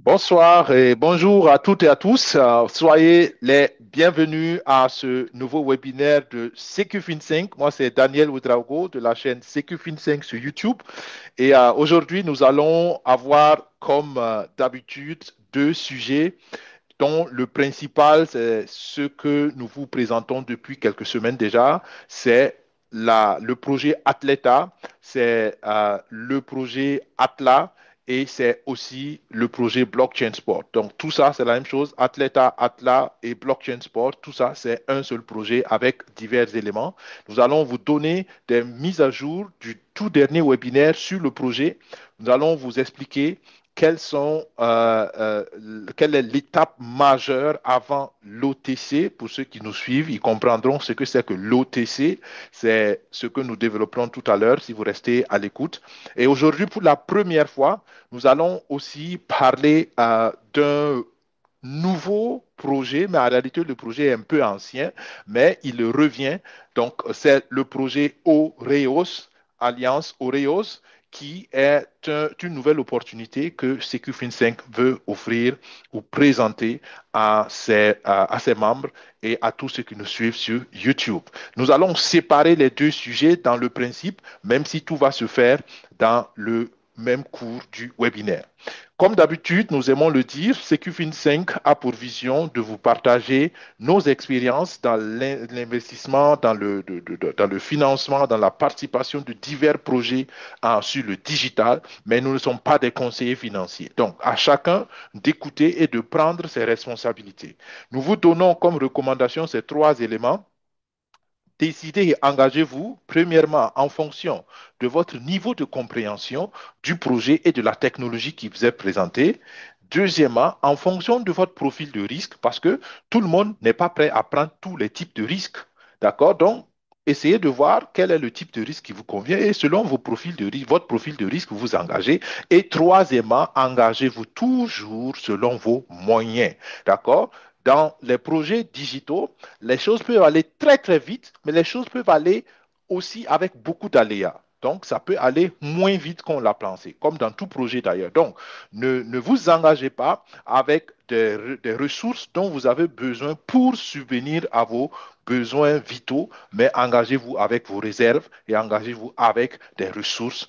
Bonsoir et bonjour à toutes et à tous. Soyez les bienvenus à ce nouveau webinaire de SecuFin5. Moi, c'est Daniel Ouedraogo de la chaîne SecuFin5 sur YouTube. Et aujourd'hui, nous allons avoir, comme d'habitude, deux sujets dont le principal, c'est ce que nous vous présentons depuis quelques semaines déjà. C'est le projet Atleta, c'est le projet Atla et c'est aussi le projet Blockchain Sport. Donc tout ça, c'est la même chose. Atleta, Atla et Blockchain Sport, tout ça, c'est un seul projet avec divers éléments. Nous allons vous donner des mises à jour du tout dernier webinaire sur le projet. Nous allons vous expliquer quelle est l'étape majeure avant l'OTC. Pour ceux qui nous suivent, ils comprendront ce que c'est que l'OTC. C'est ce que nous développerons tout à l'heure si vous restez à l'écoute. Et aujourd'hui, pour la première fois, nous allons aussi parler d'un nouveau projet, mais en réalité, le projet est un peu ancien, mais il revient. Donc, c'est le projet Oreos, Alliance Oreos, qui est une nouvelle opportunité que SecuFin5 veut offrir ou présenter à ses membres et à tous ceux qui nous suivent sur YouTube. Nous allons séparer les deux sujets dans le principe, même si tout va se faire dans le même cours du webinaire. Comme d'habitude, nous aimons le dire, SecuFin5 a pour vision de vous partager nos expériences dans l'investissement, dans le financement, dans la participation de divers projets sur le digital, mais nous ne sommes pas des conseillers financiers. Donc, à chacun d'écouter et de prendre ses responsabilités. Nous vous donnons comme recommandation ces trois éléments. Décidez et engagez-vous, premièrement, en fonction de votre niveau de compréhension du projet et de la technologie qui vous est présentée. Deuxièmement, en fonction de votre profil de risque, parce que tout le monde n'est pas prêt à prendre tous les types de risques. D'accord? Donc, essayez de voir quel est le type de risque qui vous convient et selon vos profils de risque, votre profil de risque, vous vous engagez. Et troisièmement, engagez-vous toujours selon vos moyens. D'accord? Dans les projets digitaux, les choses peuvent aller très, très vite, mais les choses peuvent aller aussi avec beaucoup d'aléas. Donc, ça peut aller moins vite qu'on l'a pensé, comme dans tout projet d'ailleurs. Donc, ne vous engagez pas avec des ressources dont vous avez besoin pour subvenir à vos besoins vitaux, mais engagez-vous avec vos réserves et engagez-vous avec des ressources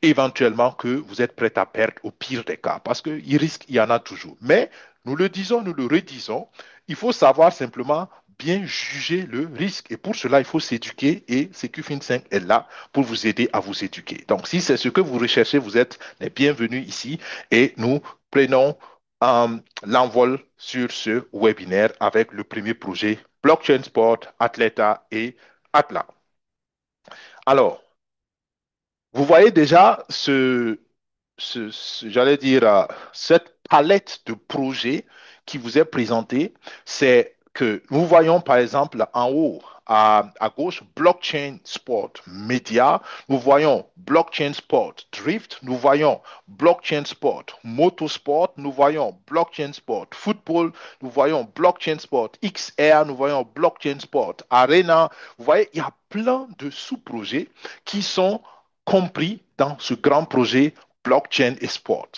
éventuellement que vous êtes prêt à perdre au pire des cas, parce qu'il risque, il y en a toujours. Mais nous le disons, nous le redisons, il faut savoir simplement bien juger le risque. Et pour cela, il faut s'éduquer et SecuFin5 est là pour vous aider à vous éduquer. Donc, si c'est ce que vous recherchez, vous êtes les bienvenus ici et nous prenons l'envol sur ce webinaire avec le premier projet Blockchain Sport, Atleta et Atla. Alors, vous voyez déjà j'allais dire, cette palette de projets qui vous est présentée, c'est que nous voyons par exemple en haut à gauche blockchain sport média, nous voyons blockchain sport drift, nous voyons blockchain sport motorsport, nous voyons blockchain sport football, nous voyons blockchain sport XR, nous voyons blockchain sport arena. Vous voyez, il y a plein de sous-projets qui sont compris dans ce grand projet blockchain et sport.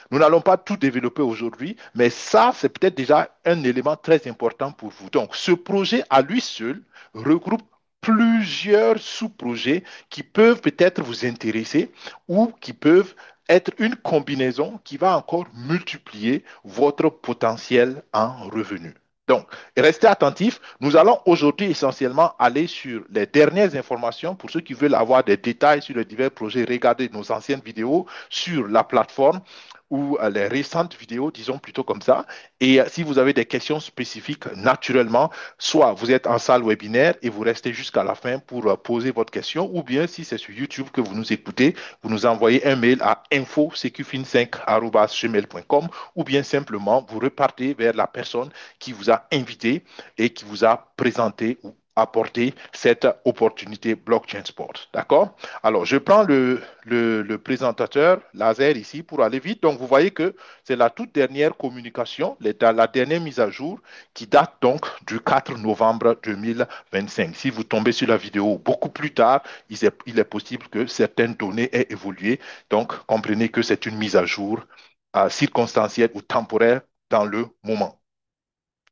Nous n'allons pas tout développer aujourd'hui, mais ça, c'est peut-être déjà un élément très important pour vous. Donc, ce projet à lui seul regroupe plusieurs sous-projets qui peuvent peut-être vous intéresser ou qui peuvent être une combinaison qui va encore multiplier votre potentiel en revenus. Donc, restez attentifs. Nous allons aujourd'hui essentiellement aller sur les dernières informations. Pour ceux qui veulent avoir des détails sur les divers projets, regardez nos anciennes vidéos sur la plateforme ou les récentes vidéos, disons plutôt comme ça. Et si vous avez des questions spécifiques, naturellement, soit vous êtes en salle webinaire et vous restez jusqu'à la fin pour poser votre question, ou bien si c'est sur YouTube que vous nous écoutez, vous nous envoyez un mail à info-secufin5@gmail.com ou bien simplement vous repartez vers la personne qui vous a invité et qui vous a présenté ou apporté cette opportunité blockchain sport. D'accord? Alors, je prends le présentateur laser ici pour aller vite. Donc, vous voyez que c'est la toute dernière communication, la dernière mise à jour qui date donc du 4 novembre 2025. Si vous tombez sur la vidéo beaucoup plus tard, il est possible que certaines données aient évolué. Donc, comprenez que c'est une mise à jour circonstancielle ou temporaire dans le moment.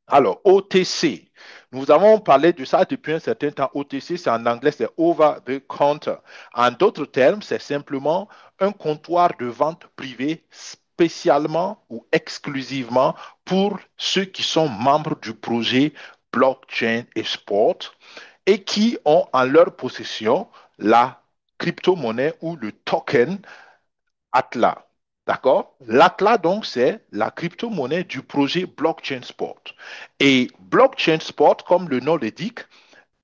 Alors, OTC, nous avons parlé de ça depuis un certain temps. OTC, c'est en anglais, c'est over the counter. En d'autres termes, c'est simplement un comptoir de vente privé spécialement ou exclusivement pour ceux qui sont membres du projet Blockchain et Sport et qui ont en leur possession la crypto-monnaie ou le token Atlas. D'accord? L'Atlas, donc, c'est la crypto-monnaie du projet Blockchain Sport. Et Blockchain Sport, comme le nom l'indique,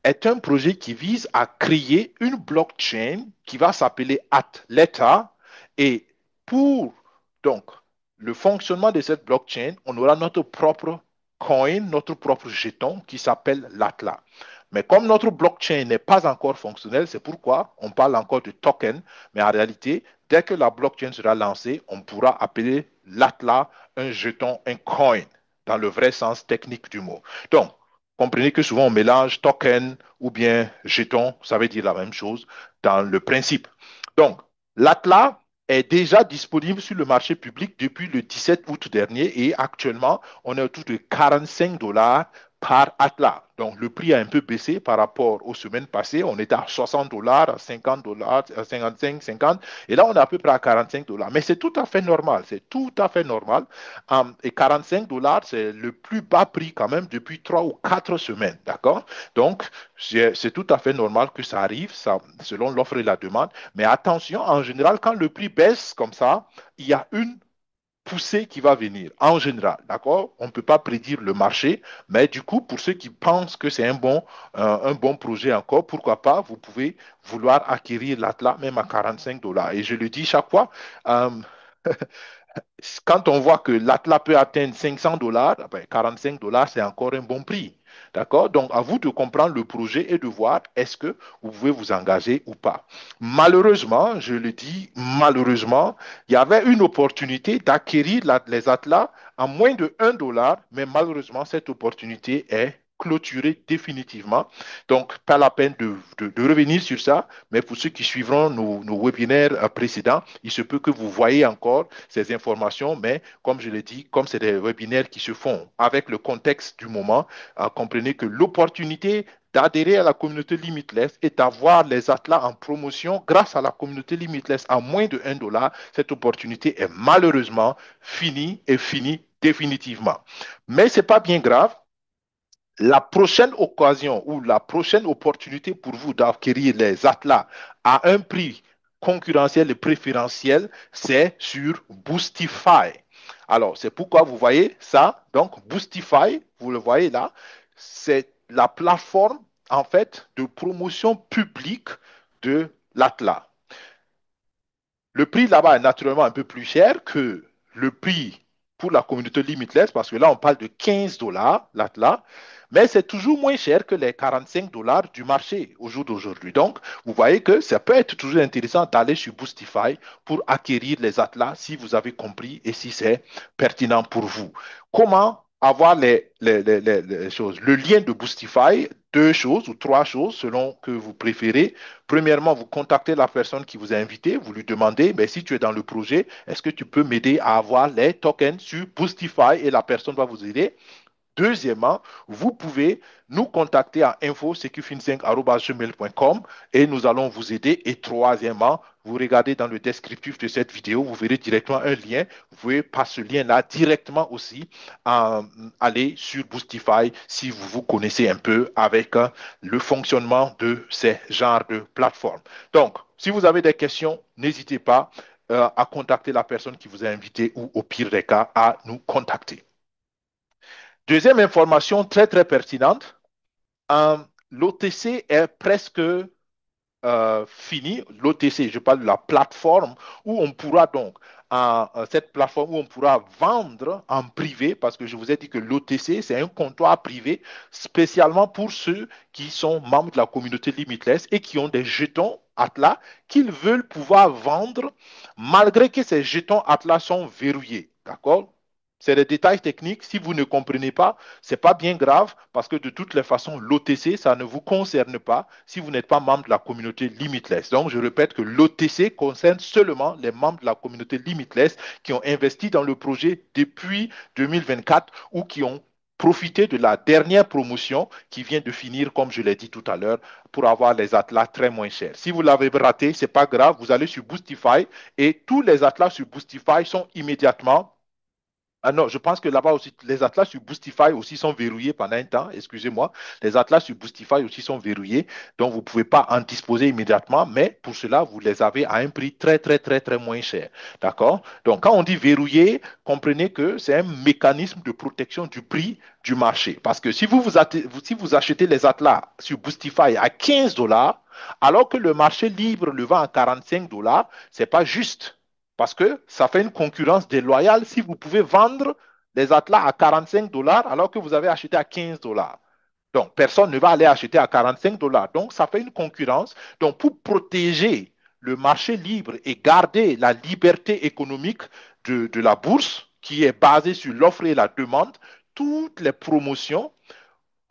est un projet qui vise à créer une blockchain qui va s'appeler Atleta. Et pour donc le fonctionnement de cette blockchain, on aura notre propre coin, notre propre jeton qui s'appelle l'Atlas. Mais comme notre blockchain n'est pas encore fonctionnelle, c'est pourquoi on parle encore de token. Mais en réalité, dès que la blockchain sera lancée, on pourra appeler l'Atlas un jeton, un coin, dans le vrai sens technique du mot. Donc, comprenez que souvent on mélange token ou bien jeton, ça veut dire la même chose dans le principe. Donc, l'Atlas est déjà disponible sur le marché public depuis le 17 août dernier et actuellement, on est autour de 45 dollars par Atlas. Donc, le prix a un peu baissé par rapport aux semaines passées. On était à 60 dollars, à 50 dollars, à 55, 50. Et là, on est à peu près à 45 dollars. Mais c'est tout à fait normal. C'est tout à fait normal. Et 45 dollars, c'est le plus bas prix quand même depuis 3 ou 4 semaines. D'accord? Donc, c'est tout à fait normal que ça arrive, ça, selon l'offre et la demande. Mais attention, en général, quand le prix baisse comme ça, il y a une poussée qui va venir, en général, d'accord? On ne peut pas prédire le marché, mais du coup, pour ceux qui pensent que c'est un bon projet encore, pourquoi pas, vous pouvez vouloir acquérir l'Atlas même à 45 dollars. Et je le dis chaque fois, euh, quand on voit que l'Atlas peut atteindre 500 dollars, 45 dollars, c'est encore un bon prix. D'accord? Donc, à vous de comprendre le projet et de voir est-ce que vous pouvez vous engager ou pas. Malheureusement, je le dis malheureusement, il y avait une opportunité d'acquérir les Atlas à moins de 1 dollar, mais malheureusement, cette opportunité est clôturée définitivement. Donc, pas la peine de revenir sur ça, mais pour ceux qui suivront nos webinaires précédents, il se peut que vous voyez encore ces informations, mais comme je l'ai dit, comme c'est des webinaires qui se font avec le contexte du moment, comprenez que l'opportunité d'adhérer à la communauté Limitless et d'avoir les atlas en promotion grâce à la communauté Limitless à moins de 1 dollar, cette opportunité est malheureusement finie et finie définitivement. Mais ce n'est pas bien grave. La prochaine occasion ou la prochaine opportunité pour vous d'acquérir les atlas à un prix concurrentiel et préférentiel, c'est sur Boostify. Alors, c'est pourquoi vous voyez ça. Donc, Boostify, vous le voyez là, c'est la plateforme, en fait, de promotion publique de l'Atlas. Le prix là-bas est naturellement un peu plus cher que le prix pour la communauté Limitless, parce que là, on parle de 15 dollars, l'Atlas, mais c'est toujours moins cher que les 45 dollars du marché au jour d'aujourd'hui. Donc, vous voyez que ça peut être toujours intéressant d'aller sur Boostify pour acquérir les Atlas si vous avez compris et si c'est pertinent pour vous. Comment avoir les choses? Le lien de Boostify, deux choses ou trois choses selon que vous préférez. Premièrement, vous contactez la personne qui vous a invité, vous lui demandez, ben, si tu es dans le projet, est-ce que tu peux m'aider à avoir les tokens sur Boostify et la personne va vous aider. Deuxièmement, vous pouvez nous contacter à info-secufin5@gmail.com et nous allons vous aider. Et troisièmement, vous regardez dans le descriptif de cette vidéo, vous verrez directement un lien. Vous pouvez par ce lien-là directement aussi aller sur Boostify si vous vous connaissez un peu avec le fonctionnement de ces genres de plateformes. Donc, si vous avez des questions, n'hésitez pas à contacter la personne qui vous a invité ou au pire des cas à nous contacter. Deuxième information très très pertinente, l'OTC est presque fini. L'OTC, je parle de la plateforme où on pourra donc, cette plateforme où on pourra vendre en privé, parce que je vous ai dit que l'OTC, c'est un comptoir privé spécialement pour ceux qui sont membres de la communauté Limitless et qui ont des jetons Atlas qu'ils veulent pouvoir vendre malgré que ces jetons Atlas sont verrouillés. D'accord? C'est des détails techniques. Si vous ne comprenez pas, c'est pas bien grave parce que de toutes les façons, l'OTC, ça ne vous concerne pas si vous n'êtes pas membre de la communauté Limitless. Donc, je répète que l'OTC concerne seulement les membres de la communauté Limitless qui ont investi dans le projet depuis 2024 ou qui ont profité de la dernière promotion qui vient de finir, comme je l'ai dit tout à l'heure, pour avoir les atlas très moins chers. Si vous l'avez raté, c'est pas grave. Vous allez sur Boostify et tous les atlas sur Boostify sont immédiatement. Ah non, je pense que là-bas aussi, les atlas sur Boostify aussi sont verrouillés pendant un temps, excusez-moi. Les atlas sur Boostify aussi sont verrouillés, donc vous ne pouvez pas en disposer immédiatement, mais pour cela, vous les avez à un prix très, très, très, très moins cher. D'accord? Donc, quand on dit verrouillé, comprenez que c'est un mécanisme de protection du prix du marché. Parce que si vous achetez les atlas sur Boostify à 15 dollars, alors que le marché libre le vend à 45 dollars, c'est pas juste. Parce que ça fait une concurrence déloyale si vous pouvez vendre les atlas à 45 dollars alors que vous avez acheté à 15 dollars. Donc, personne ne va aller acheter à 45 dollars. Donc, ça fait une concurrence. Donc, pour protéger le marché libre et garder la liberté économique de la bourse, qui est basée sur l'offre et la demande, toutes les promotions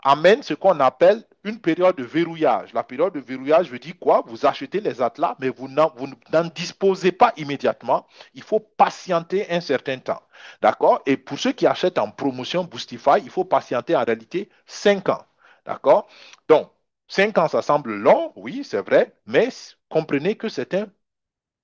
amène ce qu'on appelle une période de verrouillage. La période de verrouillage veut dire quoi? Vous achetez les atlas, mais vous n'en disposez pas immédiatement. Il faut patienter un certain temps. D'accord? Et pour ceux qui achètent en promotion Boostify, il faut patienter en réalité 5 ans. D'accord? Donc, 5 ans, ça semble long, oui, c'est vrai, mais comprenez que c'est un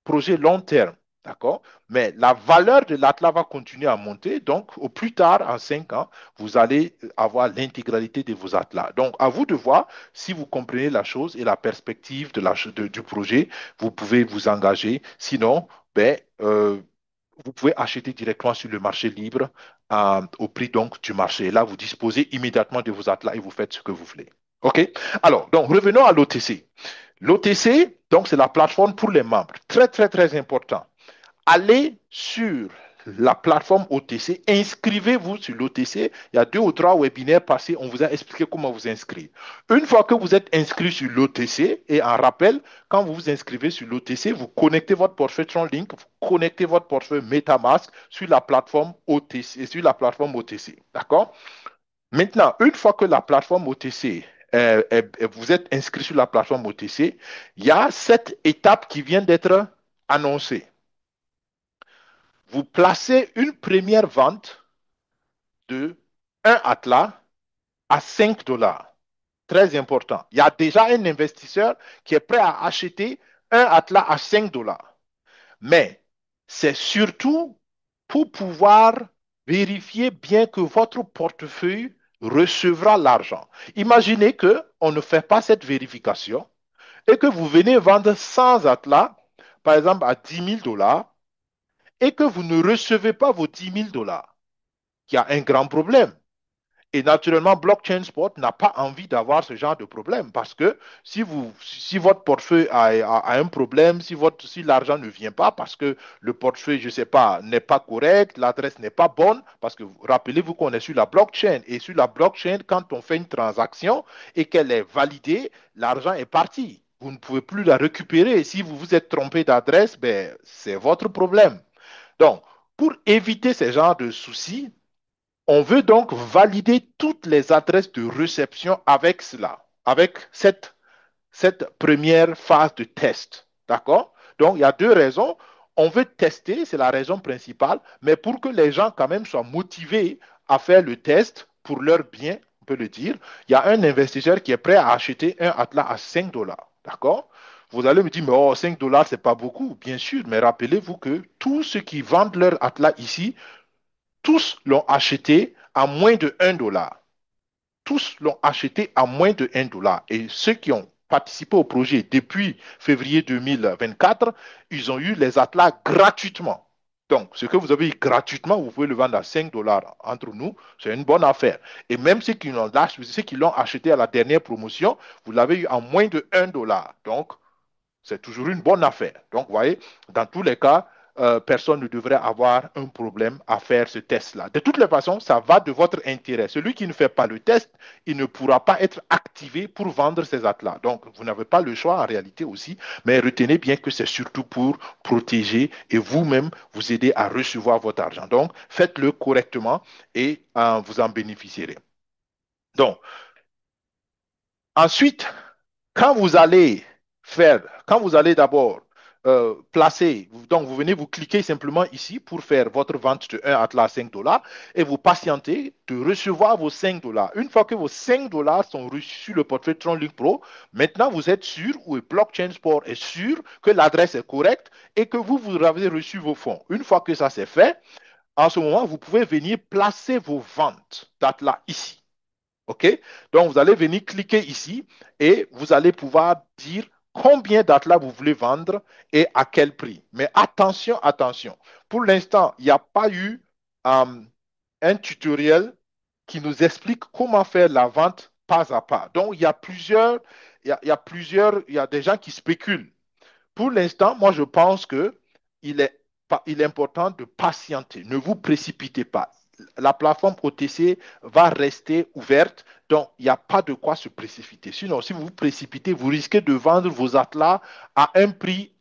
projet long terme. D'accord? Mais la valeur de l'Atlas va continuer à monter. Donc, au plus tard, en 5 ans, vous allez avoir l'intégralité de vos Atlas. Donc, à vous de voir si vous comprenez la chose et la perspective du projet, vous pouvez vous engager. Sinon, vous pouvez acheter directement sur le marché libre au prix donc du marché. Là, vous disposez immédiatement de vos Atlas et vous faites ce que vous voulez. OK? Alors, donc, revenons à l'OTC. L'OTC, donc, c'est la plateforme pour les membres. Très, très, très important. Allez sur la plateforme OTC, inscrivez-vous sur l'OTC. Il y a 2 ou 3 webinaires passés, on vous a expliqué comment vous inscrire. Une fois que vous êtes inscrit sur l'OTC, et en rappel, quand vous vous inscrivez sur l'OTC, vous connectez votre portefeuille TronLink, vous connectez votre portefeuille MetaMask sur la plateforme OTC, D'accord? Maintenant, une fois que la plateforme OTC, vous êtes inscrit sur la plateforme OTC, il y a cette étape qui vient d'être annoncée. Vous placez une première vente de un Atlas à 5 dollars. Très important. Il y a déjà un investisseur qui est prêt à acheter un Atlas à 5 dollars. Mais c'est surtout pour pouvoir vérifier bien que votre portefeuille recevra l'argent. Imaginez qu'on ne fait pas cette vérification et que vous venez vendre 100 Atlas, par exemple à 10 000 dollars, et que vous ne recevez pas vos 10 000 dollars. Il y a un grand problème. Et naturellement, Blockchain Sport n'a pas envie d'avoir ce genre de problème parce que si votre portefeuille a un problème, si l'argent ne vient pas parce que le portefeuille, je ne sais pas, n'est pas correct, l'adresse n'est pas bonne, parce que rappelez-vous qu'on est sur la blockchain et sur la blockchain, quand on fait une transaction et qu'elle est validée, l'argent est parti. Vous ne pouvez plus la récupérer. Si vous vous êtes trompé d'adresse, ben, c'est votre problème. Donc, pour éviter ce genre de soucis, on veut donc valider toutes les adresses de réception avec cela, avec cette première phase de test. D'accord? Donc, il y a 2 raisons. On veut tester, c'est la raison principale, mais pour que les gens quand même soient motivés à faire le test pour leur bien, on peut le dire, il y a un investisseur qui est prêt à acheter un Atlas à 5 dollars. D'accord? Vous allez me dire, mais oh, 5 dollars, c'est pas beaucoup. Bien sûr, mais rappelez-vous que tous ceux qui vendent leur Atlas ici tous l'ont acheté à moins de 1 dollar. Tous l'ont acheté à moins de 1 dollar. Et ceux qui ont participé au projet depuis février 2024, ils ont eu les atlas gratuitement. Donc, ce que vous avez eu gratuitement, vous pouvez le vendre à 5 dollars entre nous. C'est une bonne affaire. Et même ceux qui l'ont acheté à la dernière promotion, vous l'avez eu à moins de 1 dollar. Donc, c'est toujours une bonne affaire. Donc, vous voyez, dans tous les cas, personne ne devrait avoir un problème à faire ce test-là. De toutes les façons, ça va de votre intérêt. Celui qui ne fait pas le test, il ne pourra pas être activé pour vendre ces actes-là. Donc, vous n'avez pas le choix en réalité aussi, mais retenez bien que c'est surtout pour protéger et vous-même vous aider à recevoir votre argent. Donc, faites-le correctement et vous en bénéficierez. Donc, ensuite, quand vous allez d'abord placer, donc vous venez vous cliquez simplement ici pour faire votre vente de 1 Atlas à 5 dollars et vous patientez de recevoir vos 5 dollars. Une fois que vos 5 dollars sont reçus sur le portefeuille TronLink Pro, maintenant vous êtes sûr ou Blockchain Sport est sûr que l'adresse est correcte et que vous avez reçu vos fonds. Une fois que ça c'est fait, en ce moment, vous pouvez venir placer vos ventes d'Atlas ici. OK? Donc, vous allez venir cliquer ici et vous allez pouvoir dire combien d'Atlas vous voulez vendre et à quel prix. Mais attention, attention. Pour l'instant, il n'y a pas eu un tutoriel qui nous explique comment faire la vente pas à pas. Donc, il y a des gens qui spéculent. Pour l'instant, moi, je pense que il est important de patienter. Ne vous précipitez pas. La plateforme OTC va rester ouverte, donc il n'y a pas de quoi se précipiter. Sinon, si vous vous précipitez, vous risquez de vendre vos atlas à un prix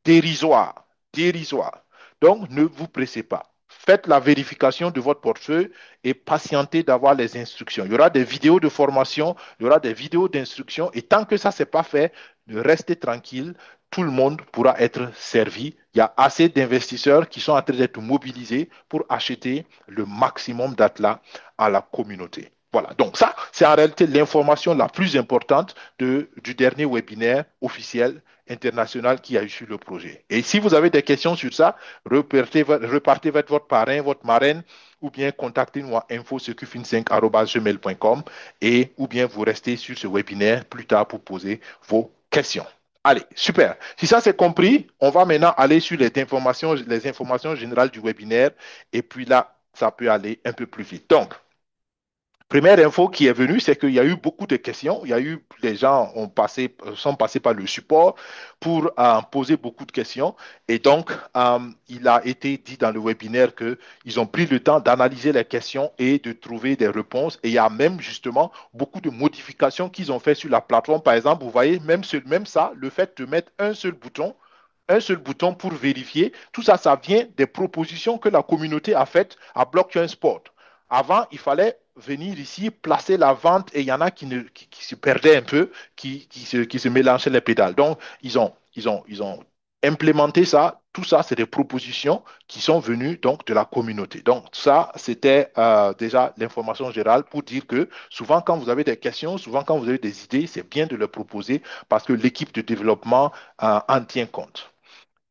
dérisoire. Dérisoire. Donc, ne vous pressez pas. Faites la vérification de votre portefeuille et patientez d'avoir les instructions. Il y aura des vidéos de formation, il y aura des vidéos d'instruction et tant que ça, ce n'est pas fait, restez tranquille, tout le monde pourra être servi. Il y a assez d'investisseurs qui sont en train d'être mobilisés pour acheter le maximum d'Atlas à la communauté. Voilà, donc ça, c'est en réalité l'information la plus importante du dernier webinaire officiel international qui a eu sur le projet. Et si vous avez des questions sur ça, repartez vers votre parrain, votre marraine, ou bien contactez-nous à info-5@gmail.com et ou bien vous restez sur ce webinaire plus tard pour poser vos questions. Allez, super. Si ça c'est compris, on va maintenant aller sur les informations générales du webinaire et puis là, ça peut aller un peu plus vite. Donc, première info qui est venue, c'est qu'il y a eu beaucoup de questions. Il y a eu, les gens sont passés par le support pour poser beaucoup de questions. Et donc, il a été dit dans le webinaire qu'ils ont pris le temps d'analyser les questions et de trouver des réponses. Et il y a même justement beaucoup de modifications qu'ils ont fait sur la plateforme. Par exemple, vous voyez, même ça, le fait de mettre un seul bouton pour vérifier. Tout ça, ça vient des propositions que la communauté a faites à Blockchain Sport. Avant, il fallait venir ici, placer la vente et il y en a qui se perdaient un peu, qui se mélangeaient les pédales. Donc, ils ont implémenté ça. Tout ça, c'est des propositions qui sont venues donc de la communauté. Donc, ça, c'était déjà l'information générale pour dire que souvent, quand vous avez des questions, souvent, quand vous avez des idées, c'est bien de les proposer parce que l'équipe de développement en tient compte.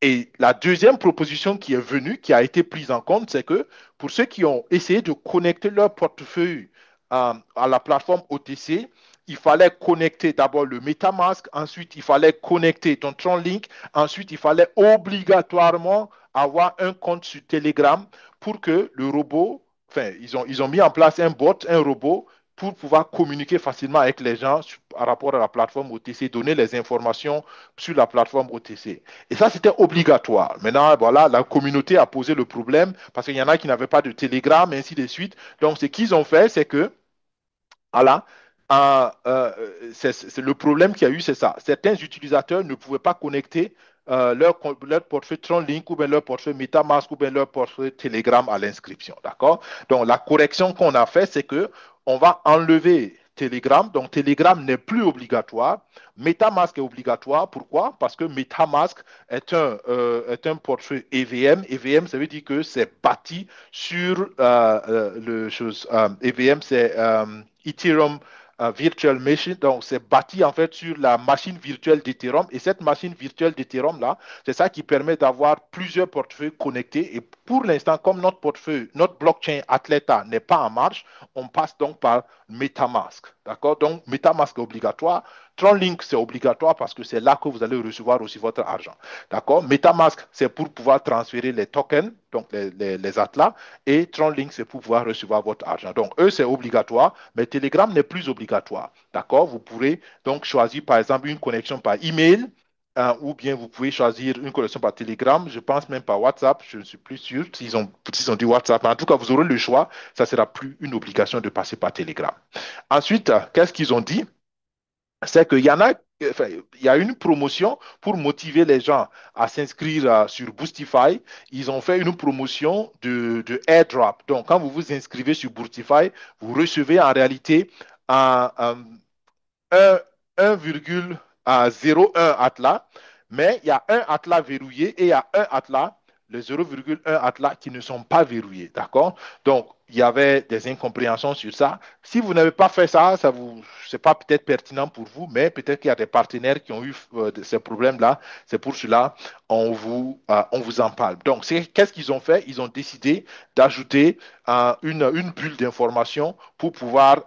Et la deuxième proposition qui est venue, qui a été prise en compte, c'est que pour ceux qui ont essayé de connecter leur portefeuille à la plateforme OTC, il fallait connecter d'abord le MetaMask, ensuite il fallait connecter ton TronLink, ensuite il fallait obligatoirement avoir un compte sur Telegram pour que le robot, enfin, ils ont mis en place un bot, un robot pour pouvoir communiquer facilement avec les gens par rapport à la plateforme OTC, donner les informations sur la plateforme OTC. Et ça, c'était obligatoire. Maintenant, voilà, la communauté a posé le problème parce qu'il y en a qui n'avaient pas de Telegram, et ainsi de suite. Donc, ce qu'ils ont fait, c'est que, voilà, le problème qu'il y a eu, c'est ça. Certains utilisateurs ne pouvaient pas connecter leur portefeuille TronLink ou bien leur portefeuille MetaMask ou bien leur portefeuille Telegram à l'inscription. D'accord? Donc, la correction qu'on a fait, c'est que on va enlever Telegram. Donc, Telegram n'est plus obligatoire. MetaMask est obligatoire. Pourquoi? Parce que MetaMask est un portefeuille EVM. EVM, ça veut dire que c'est bâti sur EVM, c'est Ethereum Virtual Machine. Donc, c'est bâti en fait sur la machine virtuelle d'Ethereum. Et cette machine virtuelle d'Ethereum là, c'est ça qui permet d'avoir plusieurs portefeuilles connectés. Et pour l'instant, comme notre portefeuille, notre blockchain Atleta n'est pas en marche, on passe donc par MetaMask. D'accord? Donc, MetaMask est obligatoire. TronLink, c'est obligatoire parce que c'est là que vous allez recevoir aussi votre argent. D'accord? MetaMask, c'est pour pouvoir transférer les tokens, donc les atlas, et TronLink, c'est pour pouvoir recevoir votre argent. Donc, eux, c'est obligatoire, mais Telegram n'est plus obligatoire. D'accord? Vous pourrez donc choisir, par exemple, une connexion par email ou bien vous pouvez choisir une connexion par Telegram. Je pense même par WhatsApp. Je ne suis plus sûr s'ils ont dit WhatsApp. En tout cas, vous aurez le choix. Ça ne sera plus une obligation de passer par Telegram. Ensuite, qu'est-ce qu'ils ont dit? C'est qu'il y en a, enfin, il y a une promotion pour motiver les gens à s'inscrire sur Boostify. Ils ont fait une promotion de airdrop. Donc, quand vous vous inscrivez sur Boostify, vous recevez en réalité un, 1,01 Atlas, mais il y a un Atlas verrouillé et il y a un Atlas, les 0,1 Atlas qui ne sont pas verrouillés. D'accord? Donc, il y avait des incompréhensions sur ça. Si vous n'avez pas fait ça, c'est pas peut-être pertinent pour vous, mais peut-être qu'il y a des partenaires qui ont eu ces problèmes-là. C'est pour cela on vous en parle. Donc, qu'est-ce qu'ils ont fait? Ils ont décidé d'ajouter une bulle d'information pour pouvoir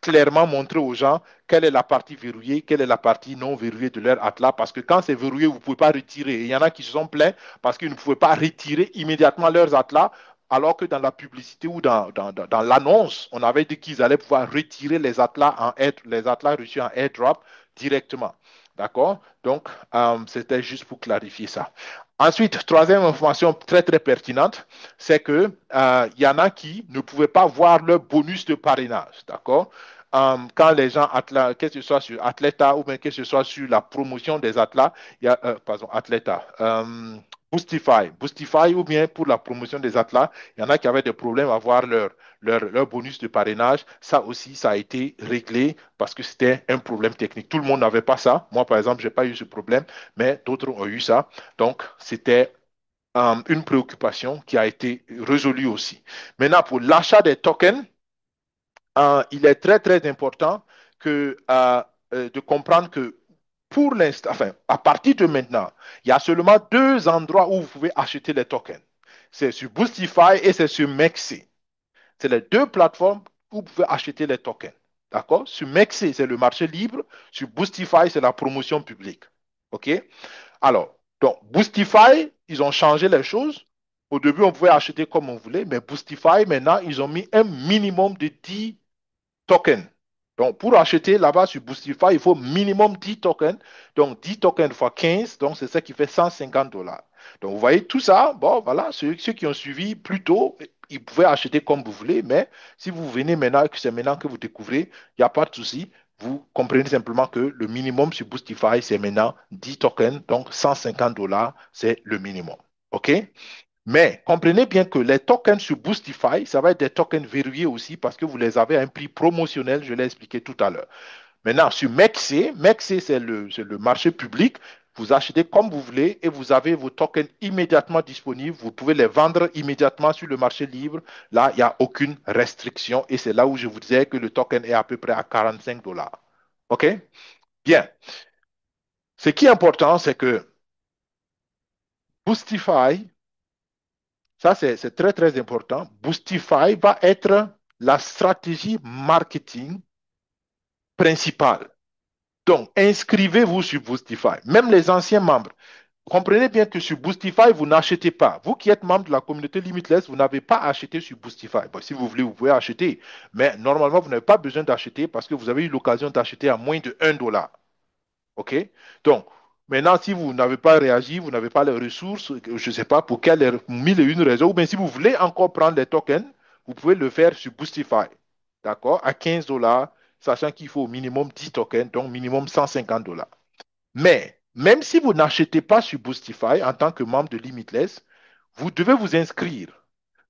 clairement montrer aux gens quelle est la partie verrouillée, quelle est la partie non verrouillée de leur atlas, parce que quand c'est verrouillé, vous ne pouvez pas retirer. Et il y en a qui se sont plaints parce qu'ils ne pouvaient pas retirer immédiatement leurs atlas, alors que dans la publicité ou dans l'annonce, on avait dit qu'ils allaient pouvoir retirer les atlas reçus en airdrop directement. D'accord? Donc, c'était juste pour clarifier ça. Ensuite, troisième information très, très pertinente, c'est que y en a qui ne pouvaient pas voir leur bonus de parrainage. D'accord? Quand les gens, que ce soit sur Atleta ou bien que ce soit sur la promotion des atlas, pardon, Atleta, Boostify ou bien pour la promotion des atlas, il y en a qui avaient des problèmes à voir leur bonus de parrainage. Ça aussi, ça a été réglé parce que c'était un problème technique. Tout le monde n'avait pas ça. Moi, par exemple, je n'ai pas eu ce problème, mais d'autres ont eu ça. Donc, c'était une préoccupation qui a été résolue aussi. Maintenant, pour l'achat des tokens, il est très, très important de comprendre que pour l'instant, enfin, à partir de maintenant, il y a seulement deux endroits où vous pouvez acheter les tokens. C'est sur Boostify et c'est sur Mexi. C'est les deux plateformes où vous pouvez acheter les tokens. D'accord? Sur Mexi, c'est le marché libre. Sur Boostify, c'est la promotion publique. OK? Alors, donc, Boostify, ils ont changé les choses. Au début, on pouvait acheter comme on voulait, mais Boostify, maintenant, ils ont mis un minimum de 10 tokens. Donc, pour acheter là-bas sur Boostify, il faut minimum 10 tokens. Donc, 10 tokens fois 15, donc c'est ça qui fait $150. Donc, vous voyez tout ça. Bon, voilà, ceux qui ont suivi plus tôt, ils pouvaient acheter comme vous voulez, mais si vous venez maintenant et que c'est maintenant que vous découvrez, il n'y a pas de souci. Vous comprenez simplement que le minimum sur Boostify, c'est maintenant 10 tokens, donc $150, c'est le minimum. OK? Mais comprenez bien que les tokens sur Boostify, ça va être des tokens verrouillés aussi parce que vous les avez à un prix promotionnel, je l'ai expliqué tout à l'heure. Maintenant, sur Mexi, c'est le marché public. Vous achetez comme vous voulez et vous avez vos tokens immédiatement disponibles. Vous pouvez les vendre immédiatement sur le marché libre. Là, il n'y a aucune restriction et c'est là où je vous disais que le token est à peu près à $45. OK? Bien. Ce qui est important, c'est que Boostify, ça, c'est très, très important. Boostify va être la stratégie marketing principale. Donc, inscrivez-vous sur Boostify. Même les anciens membres. Comprenez bien que sur Boostify, vous n'achetez pas. Vous qui êtes membre de la communauté Limitless, vous n'avez pas acheté sur Boostify. Bon, si vous voulez, vous pouvez acheter. Mais normalement, vous n'avez pas besoin d'acheter parce que vous avez eu l'occasion d'acheter à moins de $1. OK? Donc, maintenant, si vous n'avez pas réagi, vous n'avez pas les ressources, je ne sais pas pour quelle mille et une raisons, ou bien si vous voulez encore prendre les tokens, vous pouvez le faire sur Boostify. D'accord? À $15, sachant qu'il faut au minimum 10 tokens, donc minimum $150. Mais, même si vous n'achetez pas sur Boostify en tant que membre de Limitless, vous devez vous inscrire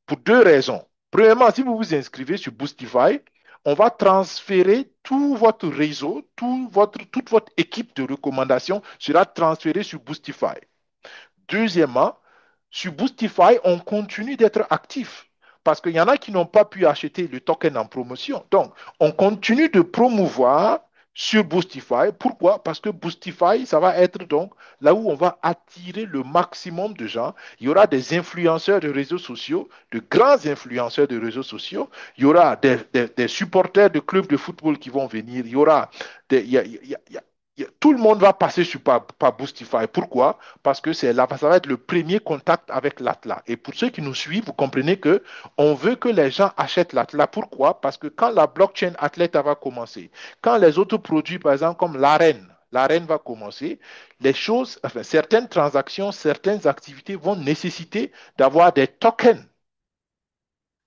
pour deux raisons. Premièrement, si vous vous inscrivez sur Boostify, on va transférer tout votre réseau, toute votre équipe de recommandation sera transférée sur Boostify. Deuxièmement, sur Boostify, on continue d'être actif parce qu'il y en a qui n'ont pas pu acheter le token en promotion. Donc, on continue de promouvoir sur Boostify. Pourquoi? Parce que Boostify, ça va être donc là où on va attirer le maximum de gens. Il y aura des influenceurs de réseaux sociaux, de grands influenceurs de réseaux sociaux. Il y aura des supporters de clubs de football qui vont venir. Il y aura tout le monde va passer par Boostify. Pourquoi? Parce que ça va être le premier contact avec l'Atlas. Et pour ceux qui nous suivent, vous comprenez que on veut que les gens achètent l'Atlas. Pourquoi? Parce que quand la blockchain Athleta va commencer, quand les autres produits, par exemple, comme l'arène, l'arène va commencer, les choses, enfin, certaines transactions, certaines activités vont nécessiter d'avoir des tokens.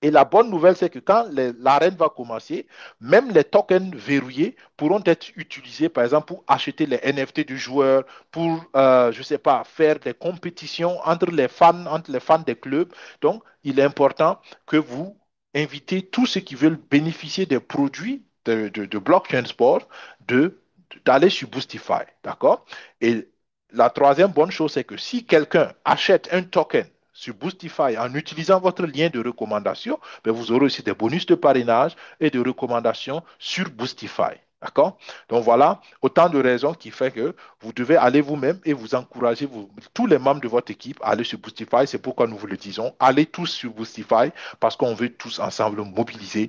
Et la bonne nouvelle, c'est que quand l'arène va commencer, même les tokens verrouillés pourront être utilisés, par exemple, pour acheter les NFT du joueur, pour, je ne sais pas, faire des compétitions entre les fans des clubs. Donc, il est important que vous invitez tous ceux qui veulent bénéficier des produits de blockchain sport de, d'aller sur Boostify. D'accord? Et la troisième bonne chose, c'est que si quelqu'un achète un token sur Boostify en utilisant votre lien de recommandation, ben vous aurez aussi des bonus de parrainage et de recommandations sur Boostify. D'accord? Donc voilà, autant de raisons qui fait que vous devez aller vous-même et vous encourager tous les membres de votre équipe à aller sur Boostify. C'est pourquoi nous vous le disons. Allez tous sur Boostify parce qu'on veut tous ensemble mobiliser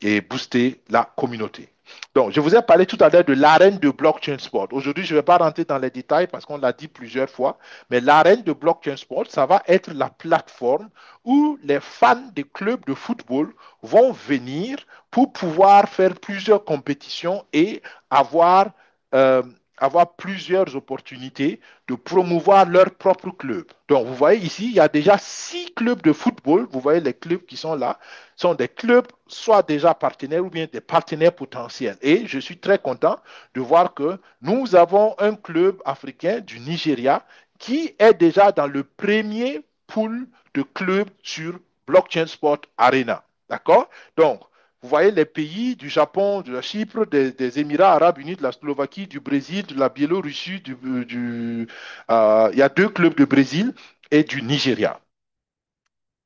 et booster la communauté. Donc, je vous ai parlé tout à l'heure de l'arène de blockchain sport. Aujourd'hui, je ne vais pas rentrer dans les détails parce qu'on l'a dit plusieurs fois, mais l'arène de blockchain sport, ça va être la plateforme où les fans des clubs de football vont venir pour pouvoir faire plusieurs compétitions et avoir, euh, avoir plusieurs opportunités de promouvoir leur propre club. Donc, vous voyez ici, il y a déjà 6 clubs de football. Vous voyez les clubs qui sont là sont des clubs soit déjà partenaires ou bien des partenaires potentiels. Et je suis très content de voir que nous avons un club africain du Nigeria qui est déjà dans le premier pool de clubs sur Blockchain Sport Arena. D'accord? Donc, vous voyez les pays du Japon, de la Chypre, des Émirats arabes unis, de la Slovaquie, du Brésil, de la Biélorussie, il y a 2 clubs de Brésil et du Nigeria.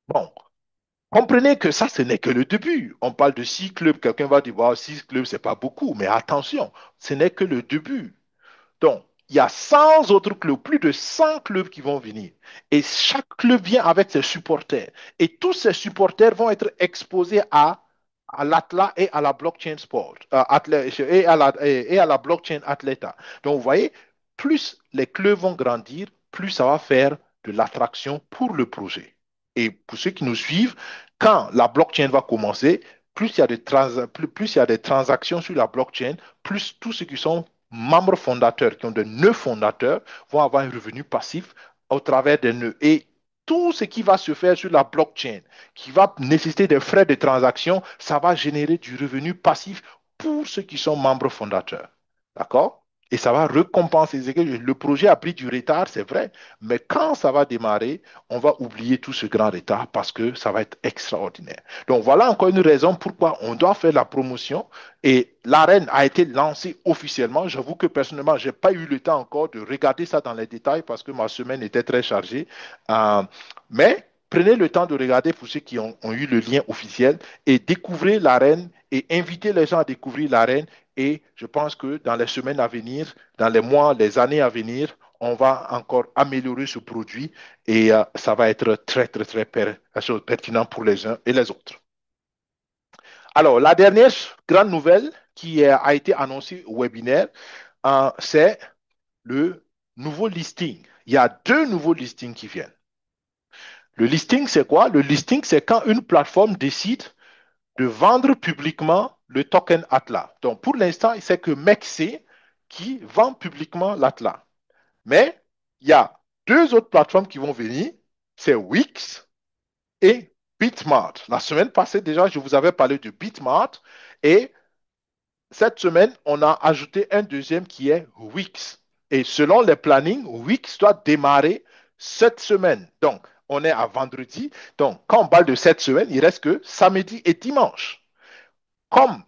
Bon, comprenez que ça, ce n'est que le début. On parle de 6 clubs. Quelqu'un va dire, wow, 6 clubs, c'est pas beaucoup. Mais attention, ce n'est que le début. Donc, il y a 100 autres clubs, plus de 100 clubs qui vont venir. Et chaque club vient avec ses supporters. Et tous ces supporters vont être exposés à l'Atlas et à la blockchain sport, et à la blockchain Athleta. Donc, vous voyez, plus les clubs vont grandir, plus ça va faire de l'attraction pour le projet. Et pour ceux qui nous suivent, quand la blockchain va commencer, plus il y a des transactions sur la blockchain, plus tous ceux qui sont membres fondateurs, qui ont des nœuds fondateurs, vont avoir un revenu passif au travers des nœuds. Et tout ce qui va se faire sur la blockchain, qui va nécessiter des frais de transaction, ça va générer du revenu passif pour ceux qui sont membres fondateurs. D'accord? Et ça va récompenser. Le projet a pris du retard, c'est vrai, mais quand ça va démarrer, on va oublier tout ce grand retard parce que ça va être extraordinaire. Donc voilà encore une raison pourquoi on doit faire la promotion et l'arène a été lancée officiellement. J'avoue que personnellement, je n'ai pas eu le temps encore de regarder ça dans les détails parce que ma semaine était très chargée. Euh, mais prenez le temps de regarder pour ceux qui ont eu le lien officiel et découvrez l'arène et invitez les gens à découvrir l'arène. Et je pense que dans les semaines à venir, dans les mois, les années à venir, on va encore améliorer ce produit et ça va être très, très, très pertinent pour les uns et les autres. Alors, la dernière grande nouvelle qui a été annoncée au webinaire, c'est le nouveau listing. Il y a 2 nouveaux listings qui viennent. Le listing, c'est quoi? Le listing, c'est quand une plateforme décide de vendre publiquement le token Atlas. Donc, pour l'instant, c'est que MEXC qui vend publiquement l'Atlas. Mais il y a 2 autres plateformes qui vont venir, c'est Wix et Bitmart. La semaine passée, déjà, je vous avais parlé de Bitmart et cette semaine, on a ajouté un deuxième qui est Wix. Et selon les plannings, Wix doit démarrer cette semaine. Donc, on est à vendredi. Donc, quand on parle de cette semaine, il reste que samedi et dimanche. Comme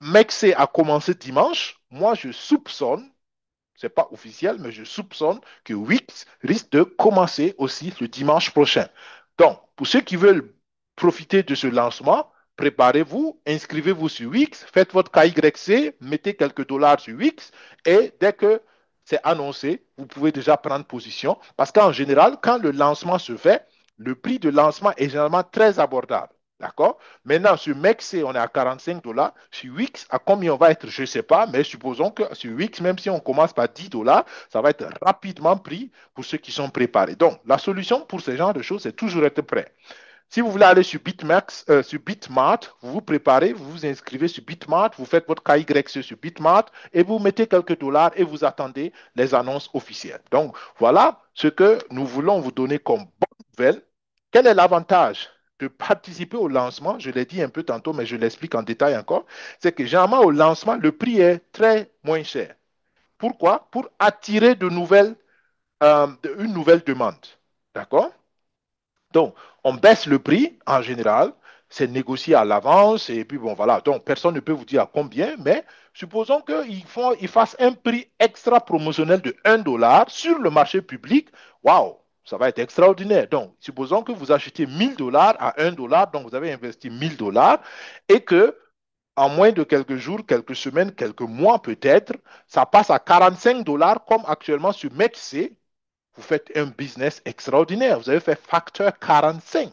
Mexé a commencé dimanche, moi, je soupçonne, c'est pas officiel, mais je soupçonne que Wix risque de commencer aussi le dimanche prochain. Donc, pour ceux qui veulent profiter de ce lancement, préparez-vous, inscrivez-vous sur Wix, faites votre KYC, mettez quelques dollars sur Wix et dès que c'est annoncé, vous pouvez déjà prendre position parce qu'en général, quand le lancement se fait, le prix de lancement est généralement très abordable. D'accord? Maintenant, sur Mexc, on est à 45 dollars. Sur Wix, à combien on va être, je ne sais pas, mais supposons que sur Wix, même si on commence par 10 dollars, ça va être rapidement pris pour ceux qui sont préparés. Donc, la solution pour ce genre de choses, c'est toujours être prêt. Si vous voulez aller sur Bitmax, sur Bitmart, vous vous préparez, vous vous inscrivez sur Bitmart, vous faites votre KYC sur Bitmart et vous mettez quelques dollars et vous attendez les annonces officielles. Donc, voilà ce que nous voulons vous donner comme bonne nouvelle. Quel est l'avantage de participer au lancement? Je l'ai dit un peu tantôt, mais je l'explique en détail encore. C'est que généralement, au lancement, le prix est très moins cher. Pourquoi? Pour attirer une nouvelle demande. D'accord? Donc, on baisse le prix en général, c'est négocié à l'avance et puis bon, voilà. Donc, personne ne peut vous dire à combien, mais supposons qu'ils fassent un prix extra promotionnel de 1 dollar sur le marché public. Waouh, ça va être extraordinaire. Donc, supposons que vous achetez 1000 dollars à 1 dollar, donc vous avez investi 1000 dollars et que en moins de quelques jours, quelques semaines, quelques mois peut-être, ça passe à 45 dollars comme actuellement sur MEXC. Vous faites un business extraordinaire. Vous avez fait facteur 45.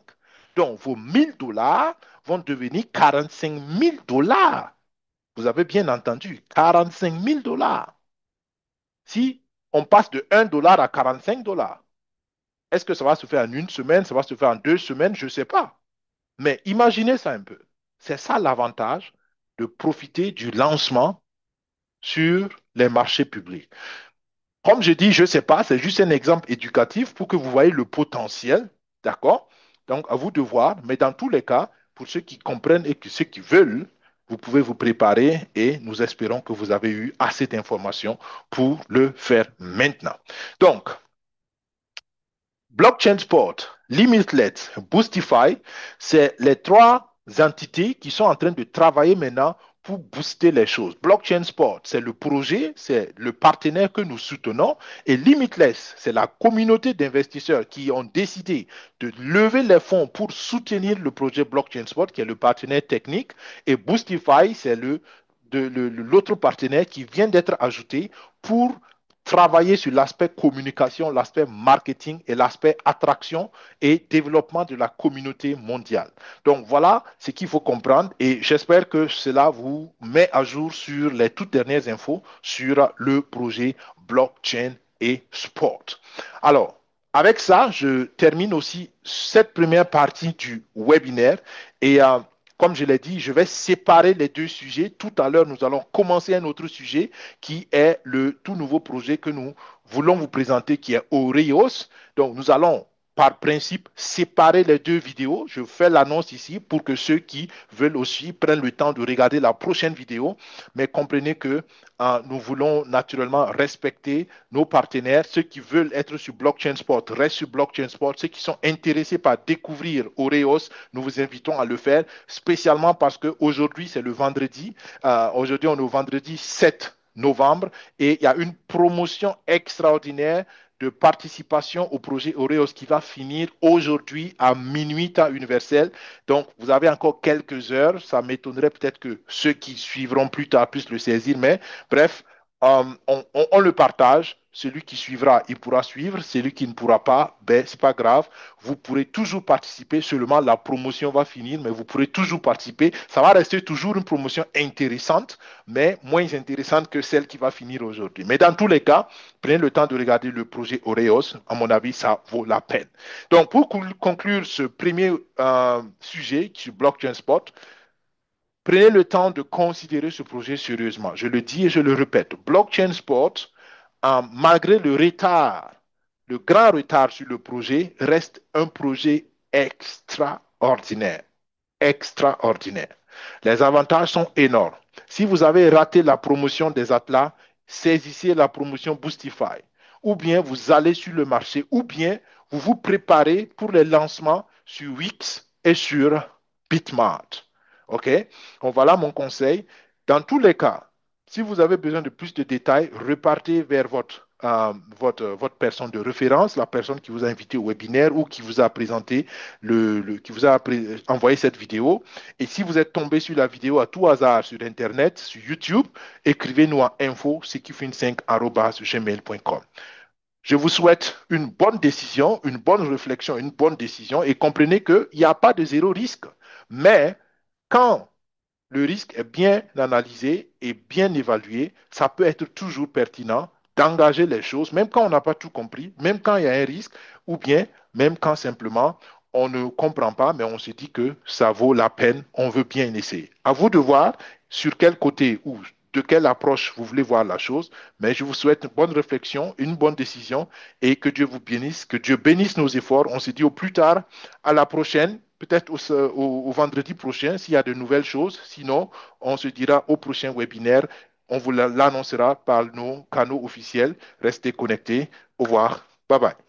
Donc, vos 1000 dollars vont devenir 45 000 dollars. Vous avez bien entendu, 45 000 dollars. Si on passe de 1 dollar à 45 dollars, est-ce que ça va se faire en une semaine, ça va se faire en 2 semaines? Je ne sais pas. Mais imaginez ça un peu. C'est ça l'avantage de profiter du lancement sur les marchés publics. Comme je dis, je ne sais pas, c'est juste un exemple éducatif pour que vous voyez le potentiel, d'accord? Donc, à vous de voir, mais dans tous les cas, pour ceux qui comprennent et ceux qui veulent, vous pouvez vous préparer et nous espérons que vous avez eu assez d'informations pour le faire maintenant. Donc, Blockchain Sport, Limitless, Boostify, c'est les trois entités qui sont en train de travailler maintenant pour booster les choses. Blockchain Sport, c'est le projet, c'est le partenaire que nous soutenons. Et Limitless, c'est la communauté d'investisseurs qui ont décidé de lever les fonds pour soutenir le projet Blockchain Sport, qui est le partenaire technique. Et Boostify, c'est l'autre partenaire qui vient d'être ajouté pour travailler sur l'aspect communication, l'aspect marketing et l'aspect attraction et développement de la communauté mondiale. Donc voilà ce qu'il faut comprendre et j'espère que cela vous met à jour sur les toutes dernières infos sur le projet blockchain et sport. Alors, avec ça, je termine aussi cette première partie du webinaire et comme je l'ai dit, je vais séparer les deux sujets. Tout à l'heure, nous allons commencer un autre sujet qui est le tout nouveau projet que nous voulons vous présenter, qui est Oreos. Donc, nous allons, par principe, séparer les deux vidéos. Je fais l'annonce ici pour que ceux qui veulent aussi prennent le temps de regarder la prochaine vidéo. Mais comprenez que nous voulons naturellement respecter nos partenaires. Ceux qui veulent être sur Blockchain Sport restent sur Blockchain Sport. Ceux qui sont intéressés par découvrir Oreos, nous vous invitons à le faire, spécialement parce qu'aujourd'hui, c'est le vendredi. Aujourd'hui, on est au vendredi 7 novembre et il y a une promotion extraordinaire de participation au projet Oreos qui va finir aujourd'hui à minuit temps universel. Donc, vous avez encore quelques heures. Ça m'étonnerait peut-être que ceux qui suivront plus tard puissent le saisir, mais bref, on le partage. Celui qui suivra, il pourra suivre. Celui qui ne pourra pas, ben, c'est pas grave. Vous pourrez toujours participer. Seulement, la promotion va finir, mais vous pourrez toujours participer. Ça va rester toujours une promotion intéressante, mais moins intéressante que celle qui va finir aujourd'hui. Mais dans tous les cas, prenez le temps de regarder le projet Oreos. À mon avis, ça vaut la peine. Donc, pour conclure ce premier sujet sur Blockchain Spot, prenez le temps de considérer ce projet sérieusement. Je le dis et je le répète. Blockchain Sport, malgré le retard, le grand retard sur le projet, reste un projet extraordinaire. Extraordinaire. Les avantages sont énormes. Si vous avez raté la promotion des Atlas, saisissez la promotion Boostify. Ou bien vous allez sur le marché, ou bien vous vous préparez pour les lancements sur Wix et sur Bitmart. OK? Donc voilà mon conseil. Dans tous les cas, si vous avez besoin de plus de détails, repartez vers votre personne de référence, la personne qui vous a invité au webinaire ou qui vous a présenté qui vous a envoyé cette vidéo. Et si vous êtes tombé sur la vidéo à tout hasard sur Internet, sur YouTube, écrivez-nous à info-5@gmail.com. Je vous souhaite une bonne décision, une bonne réflexion, une bonne décision et comprenez qu'il n'y a pas de zéro risque. Mais quand le risque est bien analysé et bien évalué, ça peut être toujours pertinent d'engager les choses, même quand on n'a pas tout compris, même quand il y a un risque, ou bien même quand simplement on ne comprend pas, mais on se dit que ça vaut la peine, on veut bien essayer. À vous de voir sur quel côté ou de quelle approche vous voulez voir la chose, mais je vous souhaite une bonne réflexion, une bonne décision et que Dieu vous bénisse, que Dieu bénisse nos efforts. On se dit au plus tard, à la prochaine, peut-être au vendredi prochain s'il y a de nouvelles choses. Sinon, on se dira au prochain webinaire. On vous l'annoncera par nos canaux officiels. Restez connectés. Au revoir. Bye bye.